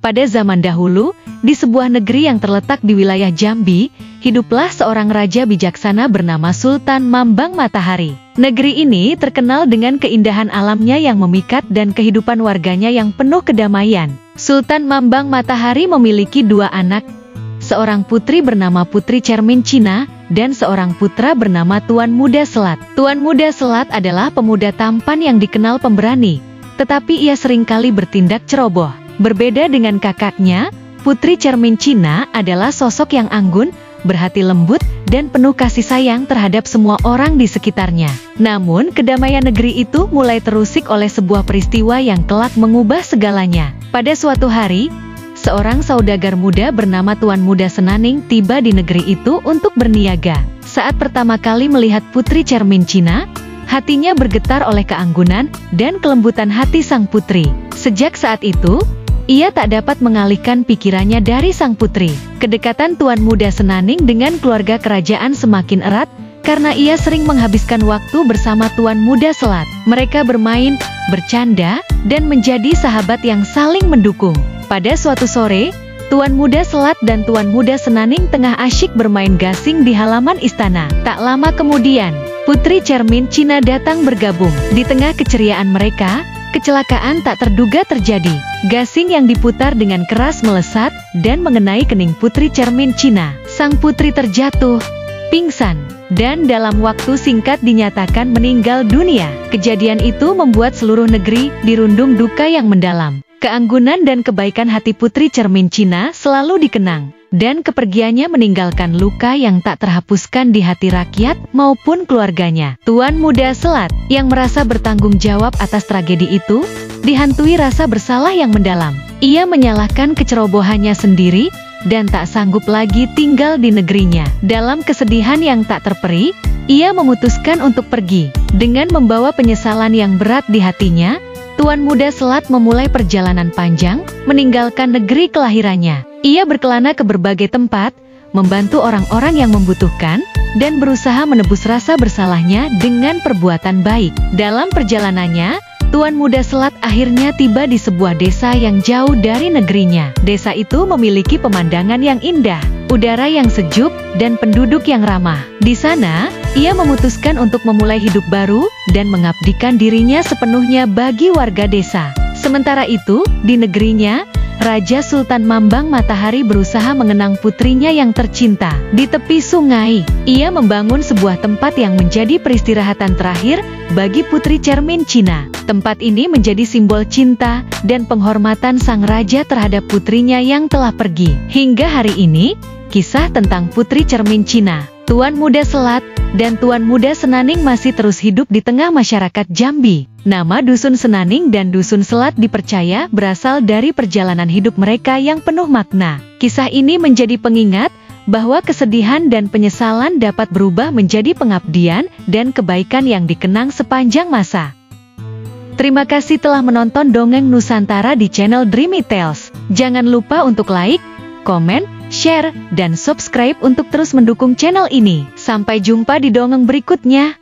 Pada zaman dahulu, di sebuah negeri yang terletak di wilayah Jambi, hiduplah seorang raja bijaksana bernama Sultan Mambang Matahari. Negeri ini terkenal dengan keindahan alamnya yang memikat dan kehidupan warganya yang penuh kedamaian. Sultan Mambang Matahari memiliki dua anak, seorang putri bernama Putri Cermin Cina, dan seorang putra bernama Tuan Muda Selat. Tuan Muda Selat adalah pemuda tampan yang dikenal pemberani, tetapi ia seringkali bertindak ceroboh. Berbeda dengan kakaknya, Putri Cermin Cina adalah sosok yang anggun, berhati lembut, dan penuh kasih sayang terhadap semua orang di sekitarnya. Namun, kedamaian negeri itu mulai terusik oleh sebuah peristiwa yang kelak mengubah segalanya. Pada suatu hari, seorang saudagar muda bernama Tuan Muda Senaning tiba di negeri itu untuk berniaga. Saat pertama kali melihat Putri Cermin Cina, hatinya bergetar oleh keanggunan dan kelembutan hati sang putri. Sejak saat itu, ia tak dapat mengalihkan pikirannya dari sang putri. Kedekatan Tuan Muda Senaning dengan keluarga kerajaan semakin erat, karena ia sering menghabiskan waktu bersama Tuan Muda Selat. Mereka bermain, bercanda, dan menjadi sahabat yang saling mendukung. Pada suatu sore, Tuan Muda Selat dan Tuan Muda Senaning tengah asyik bermain gasing di halaman istana. Tak lama kemudian, Putri Cermin Cina datang bergabung. Di tengah keceriaan mereka, kecelakaan tak terduga terjadi. Gasing yang diputar dengan keras melesat dan mengenai kening Putri Cermin Cina. Sang putri terjatuh, pingsan, dan dalam waktu singkat dinyatakan meninggal dunia. Kejadian itu membuat seluruh negeri dirundung duka yang mendalam. Keanggunan dan kebaikan hati Putri Cermin Cina selalu dikenang, dan kepergiannya meninggalkan luka yang tak terhapuskan di hati rakyat maupun keluarganya. Tuan Muda Selat, yang merasa bertanggung jawab atas tragedi itu, dihantui rasa bersalah yang mendalam. Ia menyalahkan kecerobohannya sendiri, dan tak sanggup lagi tinggal di negerinya. Dalam kesedihan yang tak terperi, ia memutuskan untuk pergi. Dengan membawa penyesalan yang berat di hatinya, Tuan Muda Selat memulai perjalanan panjang, meninggalkan negeri kelahirannya. Ia berkelana ke berbagai tempat, membantu orang-orang yang membutuhkan, dan berusaha menebus rasa bersalahnya dengan perbuatan baik. Dalam perjalanannya, Tuan Muda Selat akhirnya tiba di sebuah desa yang jauh dari negerinya. Desa itu memiliki pemandangan yang indah, udara yang sejuk, dan penduduk yang ramah. Di sana, ia memutuskan untuk memulai hidup baru dan mengabdikan dirinya sepenuhnya bagi warga desa. Sementara itu, di negerinya, Raja Sultan Mambang Matahari berusaha mengenang putrinya yang tercinta. Di tepi sungai, ia membangun sebuah tempat yang menjadi peristirahatan terakhir bagi Putri Cermin Cina. Tempat ini menjadi simbol cinta dan penghormatan sang raja terhadap putrinya yang telah pergi. Hingga hari ini, kisah tentang Putri Cermin Cina, Tuan Muda Selat, dan Tuan Muda Senaning masih terus hidup di tengah masyarakat Jambi. Nama Dusun Senaning dan Dusun Selat dipercaya berasal dari perjalanan hidup mereka yang penuh makna. Kisah ini menjadi pengingat bahwa kesedihan dan penyesalan dapat berubah menjadi pengabdian dan kebaikan yang dikenang sepanjang masa. Terima kasih telah menonton Dongeng Nusantara di channel Dreamy Tales. Jangan lupa untuk like, komen, share, dan subscribe untuk terus mendukung channel ini. Sampai jumpa di dongeng berikutnya.